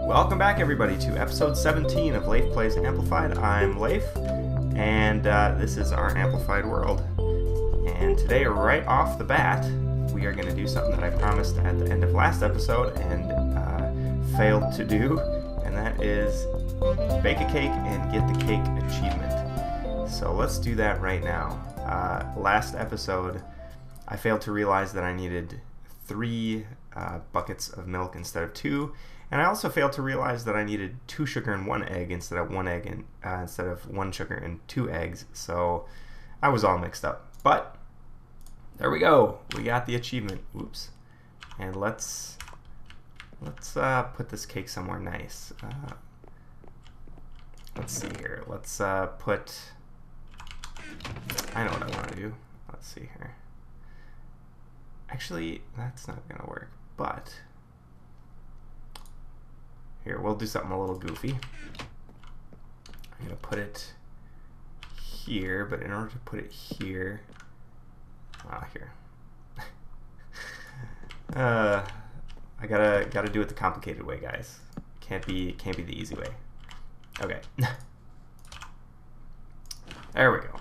Welcome back, everybody, to episode 17 of Leif Plays Amplified. I'm Leif, and this is our Amplified world. And today, right off the bat, we are going to do something that I promised at the end of last episode and failed to do, and that is bake a cake and get the cake achievement. So let's do that right now. Last episode, I failed to realize that I needed 3 buckets of milk instead of 2. And I also failed to realize that I needed 2 sugar and 1 egg instead of 1 egg and instead of 1 sugar and 2 eggs. So I was all mixed up. But there we go. We got the achievement. Oops. And let's put this cake somewhere nice. Let's see here. Let's put. I know what I want to do. Let's see here. Actually, that's not gonna work. But. Here, we'll do something a little goofy. I'm going to put it here, but in order to put it here, here. I gotta do it the complicated way, guys. Can't be the easy way. Okay. There we go.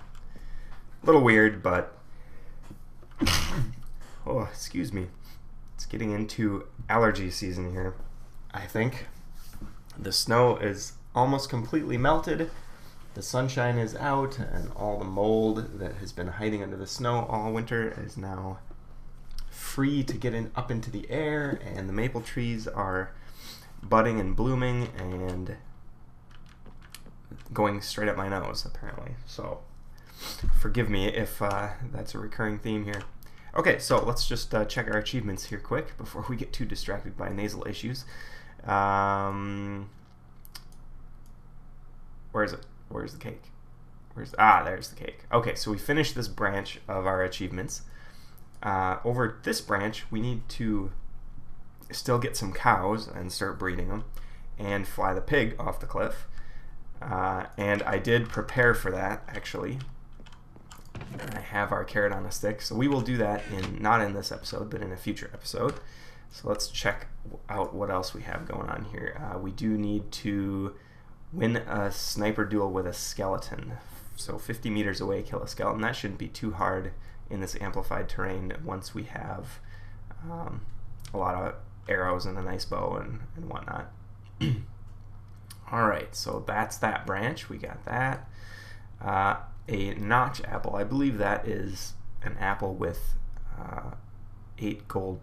A little weird, but oh, excuse me. It's getting into allergy season here, I think. The snow is almost completely melted, the sunshine is out, and all the mold that has been hiding under the snow all winter is now free to get up into the air, and the maple trees are budding and blooming and going straight up my nose, apparently. So forgive me if that's a recurring theme here. Okay, so let's just check our achievements here quick before we get too distracted by nasal issues. Where is it? Where's the cake? There's the cake. Okay, so we finished this branch of our achievements. Over this branch, we need to still get some cows and start breeding them and fly the pig off the cliff. And I did prepare for that, actually. I have our carrot on a stick, so we will do that not in this episode, but in a future episode. So let's check out what else we have going on here. We do need to win a sniper duel with a skeleton. So 50 meters away, kill a skeleton. That shouldn't be too hard in this amplified terrain once we have a lot of arrows and a nice bow and whatnot. Alright, so that's that branch. We got that. A notch apple. I believe that is an apple with 8 gold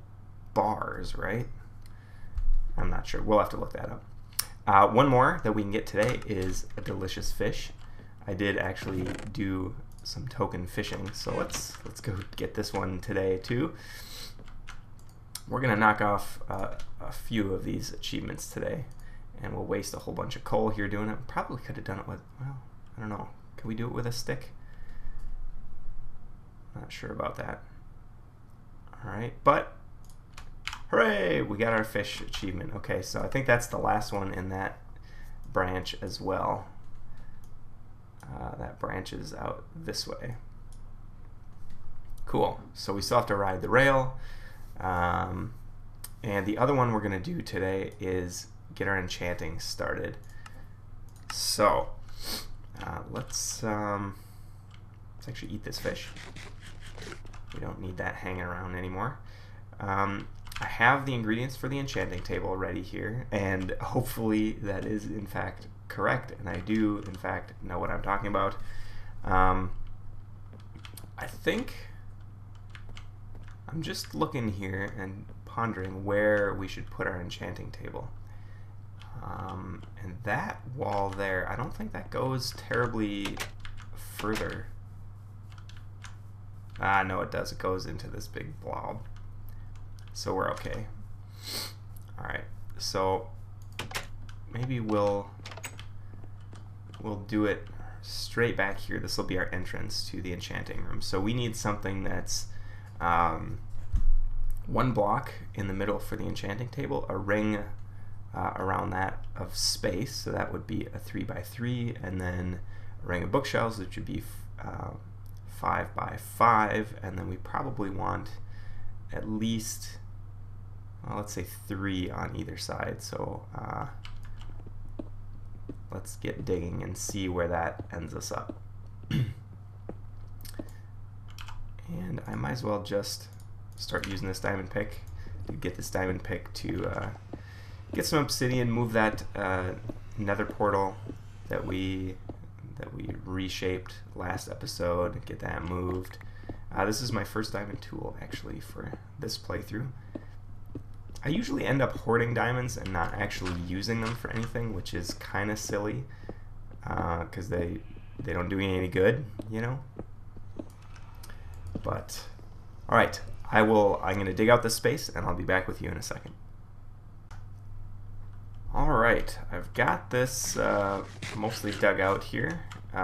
bars, right? I'm not sure. We'll have to look that up. One more that we can get today is a delicious fish. I did actually do some token fishing, so let's go get this one today too. We're gonna knock off a few of these achievements today, and we'll waste a whole bunch of coal here doing it. Probably could have done it with, well, I don't know. Can we do it with a stick? Not sure about that. All right, but hooray! We got our fish achievement. Okay, so I think that's the last one in that branch as well. That branches out this way. Cool. So we still have to ride the rail. And the other one we're going to do today is get our enchanting started. So let's actually eat this fish. We don't need that hanging around anymore. I have the ingredients for the enchanting table ready here, and hopefully that is in fact correct, and I do in fact know what I'm talking about. I think I'm just looking here and pondering where we should put our enchanting table. And that wall there, I don't think that goes terribly further. No, it does. It goes into this big blob. So we're okay. Alright, so maybe we'll do it straight back here. This will be our entrance to the enchanting room. So we need something that's 1 block in the middle for the enchanting table, a ring around that of space, so that would be a 3x3, and then a ring of bookshelves, which would be 5x5, and then we probably want at least, well, let's say 3 on either side. So let's get digging and see where that ends us up. And I might as well just start using this diamond pick to get this diamond pick to get some obsidian, move that nether portal that we reshaped last episode, get that moved. This is my first diamond tool actually for this playthrough. I usually end up hoarding diamonds and not actually using them for anything, which is kind of silly because they don't do me any good, you know. But all right, I'm going to dig out this space and I'll be back with you in a second. All right, I've got this mostly dug out here,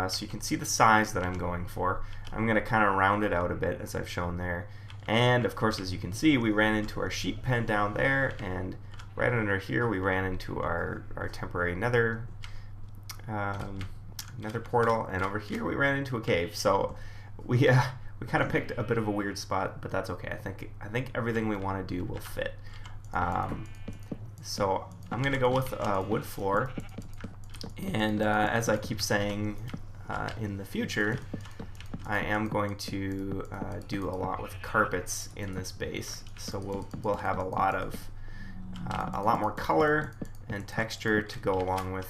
so you can see the size that I'm going for. I'm going to kind of round it out a bit as I've shown there. And of course, as you can see, we ran into our sheep pen down there, and right under here we ran into our temporary nether portal, and over here we ran into a cave. So we kind of picked a bit of a weird spot, but that's okay. I think everything we want to do will fit. So I'm gonna go with wood floor, and as I keep saying, in the future, I am going to do a lot with carpets in this base. So we'll have a lot more color and texture to go along with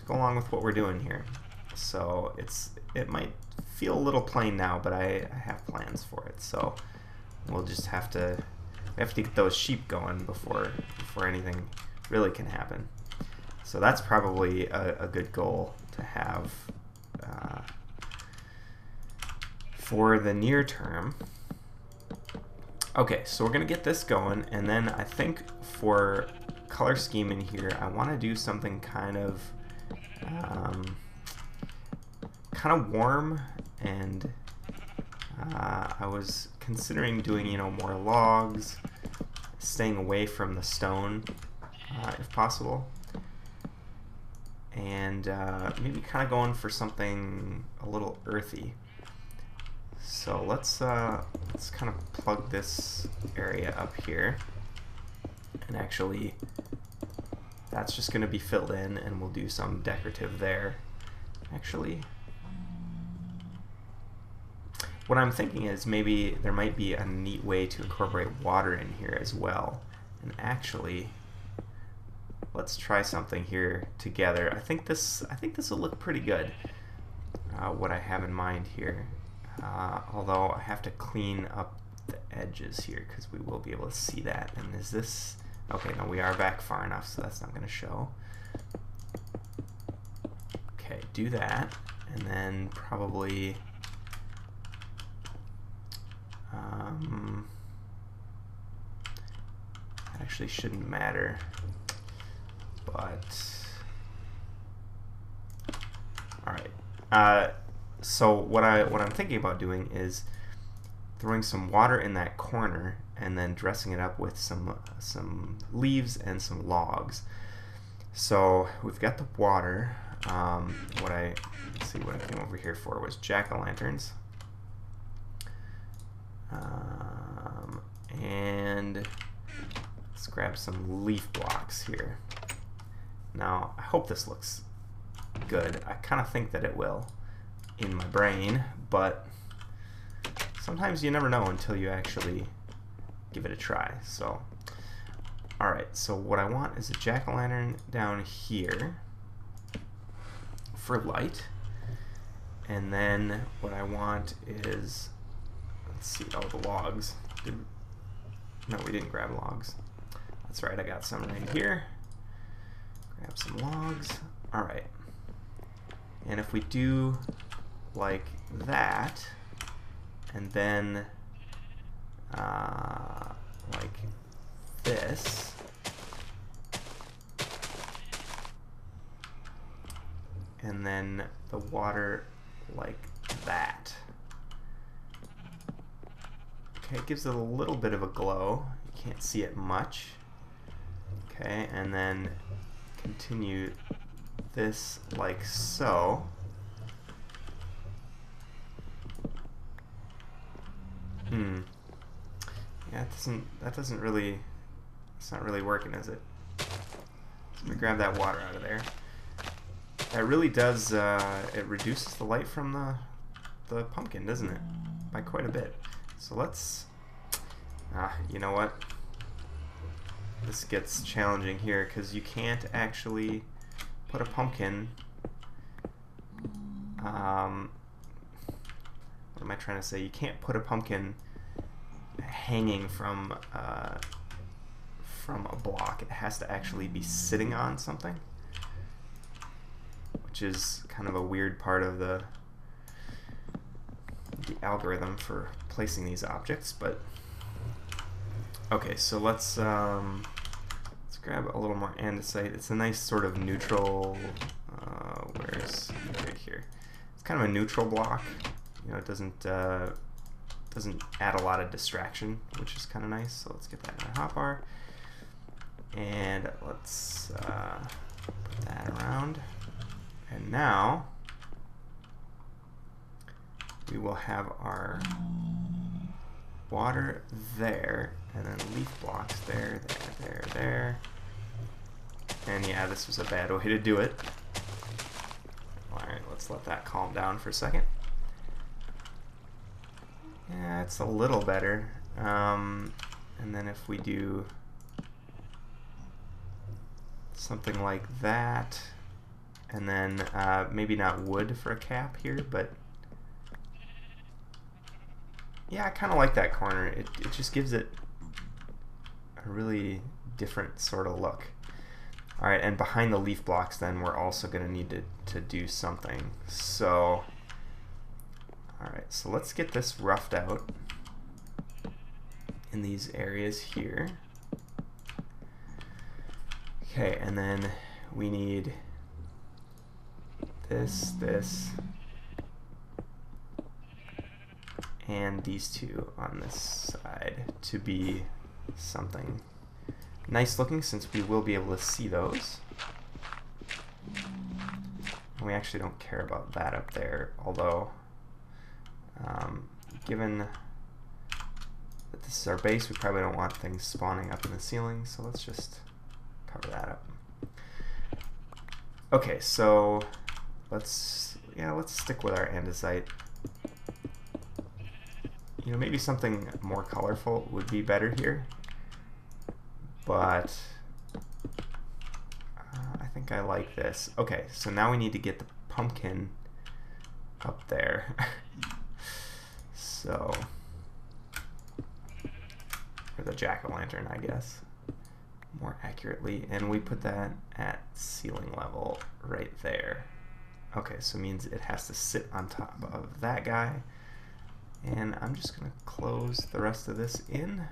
what we're doing here. So it might feel a little plain now, but I have plans for it. So we'll just have to get those sheep going before anything really can happen. So that's probably a good goal to have for the near term. Okay, so we're gonna get this going, and then I think for color scheme in here, I want to do something kind of warm, and I was considering doing, you know, more logs, staying away from the stone if possible, and maybe kind of going for something a little earthy. So let's kind of plug this area up here, and actually that's just going to be filled in, and we'll do some decorative there. Actually, what I'm thinking is maybe there might be a neat way to incorporate water in here as well. And actually, let's try something here together. I think this will look pretty good. What I have in mind here, although I have to clean up the edges here because we will be able to see that. And is this okay? No, we are back far enough, so that's not going to show. Okay, do that, and then probably. Actually shouldn't matter, but all right. So what I'm thinking about doing is throwing some water in that corner and then dressing it up with some leaves and some logs. So we've got the water. Let's see, what I came over here for was jack-o'-lanterns. And let's grab some leaf blocks here. Now, I hope this looks good. I kind of think that it will in my brain, but sometimes you never know until you actually give it a try. So, alright, so what I want is a jack-o'-lantern down here for light. And then what I want is, let's see, oh, the logs. No, we didn't grab logs. That's right, I got some right here. Grab some logs. Alright. And if we do like that, and then like this, and then the water like that. Okay, it gives it a little bit of a glow. You can't see it much. Okay, and then continue this like so. Yeah, that doesn't really, it's not really working, is it? let me grab that water out of there. That really does, it reduces the light from the pumpkin, doesn't it? By quite a bit. So let's, you know what? This gets challenging here because you can't actually put a pumpkin, what am I trying to say? You can't put a pumpkin hanging from a block. It has to actually be sitting on something, which is kind of a weird part of the algorithm for placing these objects. But okay, so let's grab a little more andesite. It's a nice sort of neutral. Where's right here? It's kind of a neutral block. You know, it doesn't add a lot of distraction, which is kind of nice. So let's get that in our hotbar, and let's put that around. And now we will have our water there, and then leaf blocks there, there. And yeah, this was a bad way to do it. Alright, let's let that calm down for a second. Yeah, it's a little better. And then if we do something like that, and then maybe not wood for a cap here, but yeah, I kind of like that corner. It just gives it a really different sort of look. Alright, and behind the leaf blocks then we're also going to need to do something. So, alright, so let's get this roughed out in these areas here. Okay, and then we need this, and these two on this side to be something nice looking, since we will be able to see those. And we actually don't care about that up there, although given that this is our base, we probably don't want things spawning up in the ceiling, so let's just cover that up. Okay, so let's stick with our andesite. You know, maybe something more colorful would be better here, but I think I like this. Okay, so now we need to get the pumpkin up there. So, or the jack-o'-lantern, I guess, more accurately, and we put that at ceiling level right there. Okay, so it means it has to sit on top of that guy. And I'm just going to close the rest of this in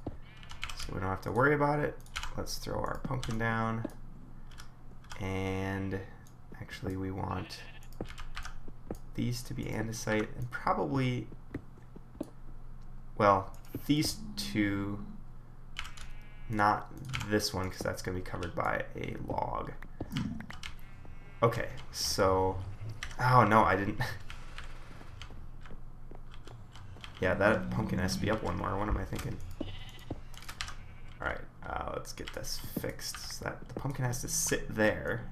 so we don't have to worry about it. Let's throw our pumpkin down. And actually we want these to be andesite, and probably, well, these two, not this one because that's going to be covered by a log. Okay, so, oh no, I didn't. Yeah, that pumpkin has to be up one more. What am I thinking? Alright, let's get this fixed so that the pumpkin has to sit there,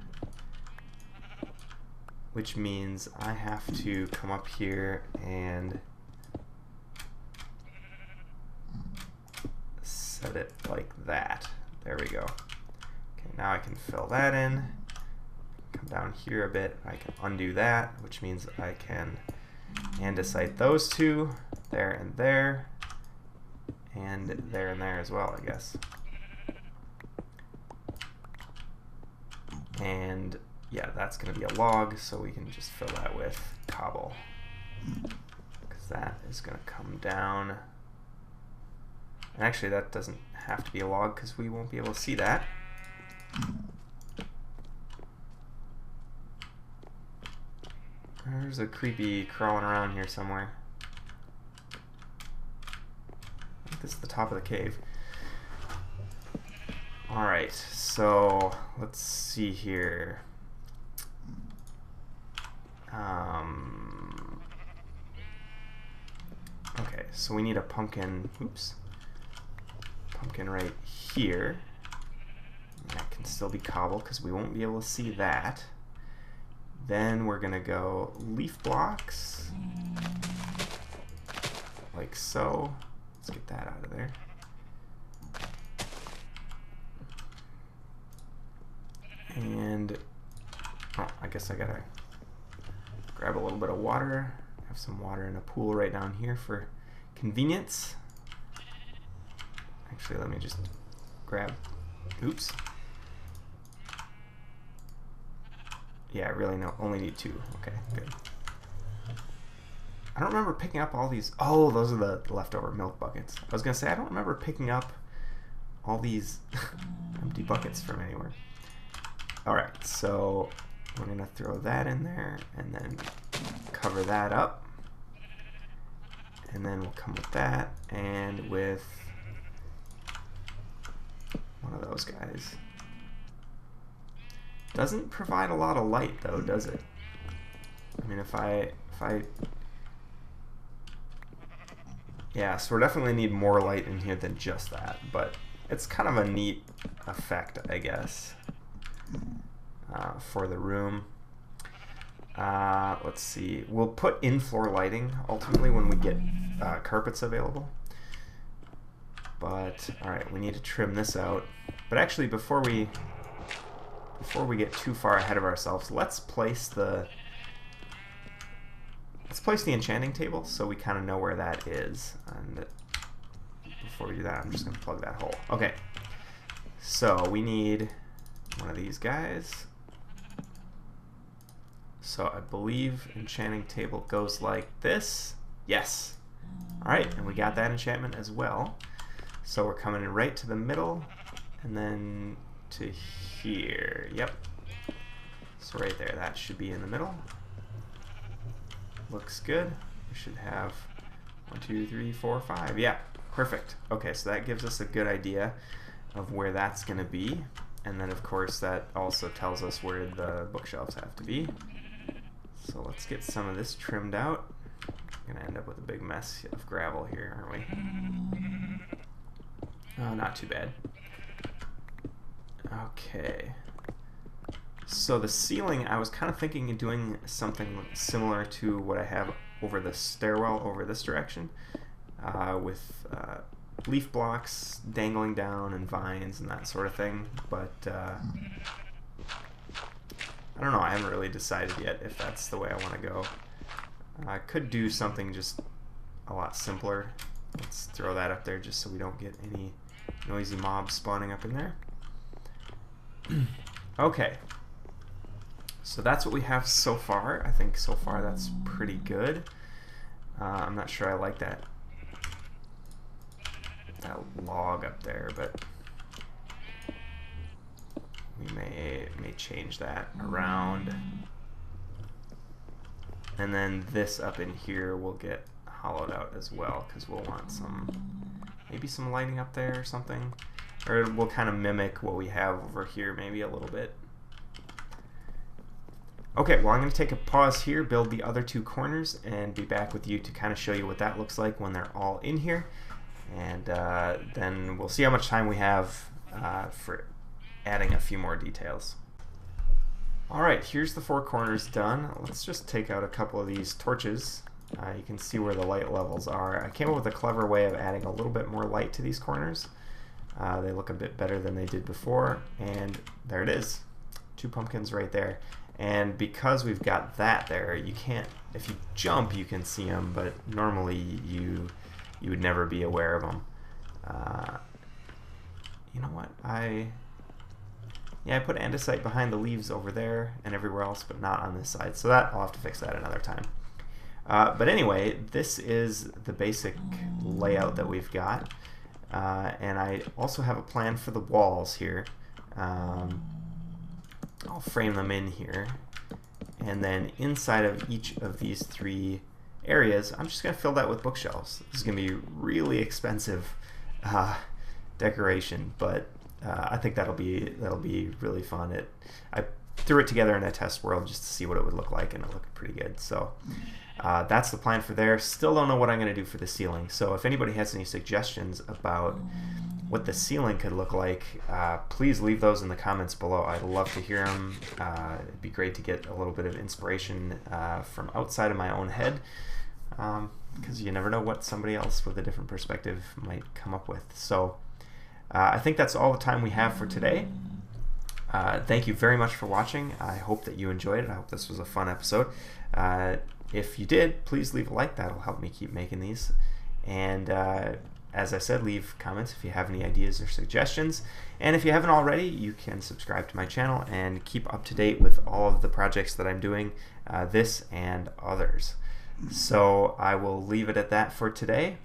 which means I have to come up here and set it like that. There we go. Okay, now I can fill that in. Come down here a bit. I can undo that, which means I can andesite those two. There and there, and there and there as well, I guess. And yeah, that's going to be a log, so we can just fill that with cobble, because that is going to come down. And actually, that doesn't have to be a log because we won't be able to see that. There's a creepy crawling around here somewhere. This is the top of the cave. Alright, so let's see here. Okay, so we need a pumpkin, oops, pumpkin right here. I can still be cobble because we won't be able to see that. Then we're going to go leaf blocks, like so. Let's get that out of there. And, oh, I guess I got to grab a little bit of water. Have some water in a pool right down here for convenience. Actually, let me just grab, oops. Yeah, really no, only need 2. Okay, good. I don't remember picking up all these. Oh, those are the leftover milk buckets. I was gonna say I don't remember picking up all these empty buckets from anywhere. All right, so we're gonna throw that in there and then cover that up. And then we'll come with that and with one of those guys. Doesn't provide a lot of light though, does it? I mean, if I yeah, so we definitely need more light in here than just that, but it's kind of a neat effect, I guess, for the room. Let's see, we'll put in-floor lighting ultimately when we get carpets available. But all right, we need to trim this out. But actually, before we get too far ahead of ourselves, let's place the enchanting table so we kind of know where that is. And before we do that, I'm just going to plug that hole. Okay, so we need one of these guys. So I believe enchanting table goes like this. Yes. All right, and we got that enchantment as well. So we're coming in right to the middle and then to here. Yep. So right there, that should be in the middle. Looks good. We should have 1, 2, 3, 4, 5. Yeah, perfect. Okay, so that gives us a good idea of where that's going to be. And then, of course, that also tells us where the bookshelves have to be. So let's get some of this trimmed out. We're going to end up with a big mess of gravel here, aren't we? Oh, not too bad. Okay. So the ceiling, I was kind of thinking of doing something similar to what I have over the stairwell over this direction, with leaf blocks dangling down and vines and that sort of thing. But I don't know, I haven't really decided yet if that's the way I want to go. I could do something just a lot simpler. Let's throw that up there just so we don't get any noisy mobs spawning up in there. Okay. So that's what we have so far. I think so far that's pretty good. I'm not sure I like that log up there, but we may change that around. And then this up in here will get hollowed out as well because we'll want maybe some lighting up there or something. Or we'll kind of mimic what we have over here maybe a little bit. Okay, well I'm going to take a pause here, build the other 2 corners, and be back with you to kind of show you what that looks like when they're all in here. And then we'll see how much time we have for adding a few more details. Alright, here's the 4 corners done. Let's just take out a couple of these torches. You can see where the light levels are. I came up with a clever way of adding a little bit more light to these corners. They look a bit better than they did before, and there it is. 2 pumpkins right there. And because we've got that there, you can't, if you jump you can see them, but normally you would never be aware of them. You know what, I put andesite behind the leaves over there and everywhere else, but not on this side, so I'll have to fix that another time. But anyway, this is the basic layout that we've got. And I also have a plan for the walls here. I'll frame them in here, and then inside of each of these 3 areas I'm just going to fill that with bookshelves. This is going to be really expensive decoration, but I think that'll be really fun. I threw it together in a test world just to see what it would look like, and it looked pretty good. So that's the plan for there. Still don't know what I'm going to do for the ceiling, so if anybody has any suggestions about what the ceiling could look like, please leave those in the comments below. I'd love to hear them. It'd be great to get a little bit of inspiration from outside of my own head, because you never know what somebody else with a different perspective might come up with. So I think that's all the time we have for today. Thank you very much for watching. I hope that you enjoyed it. I hope this was a fun episode. If you did, please leave a like. That'll help me keep making these. And as I said, leave comments if you have any ideas or suggestions. And if you haven't already, you can subscribe to my channel and keep up to date with all of the projects that I'm doing, this and others. So I will leave it at that for today.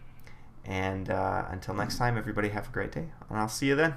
And until next time, everybody have a great day. And I'll see you then.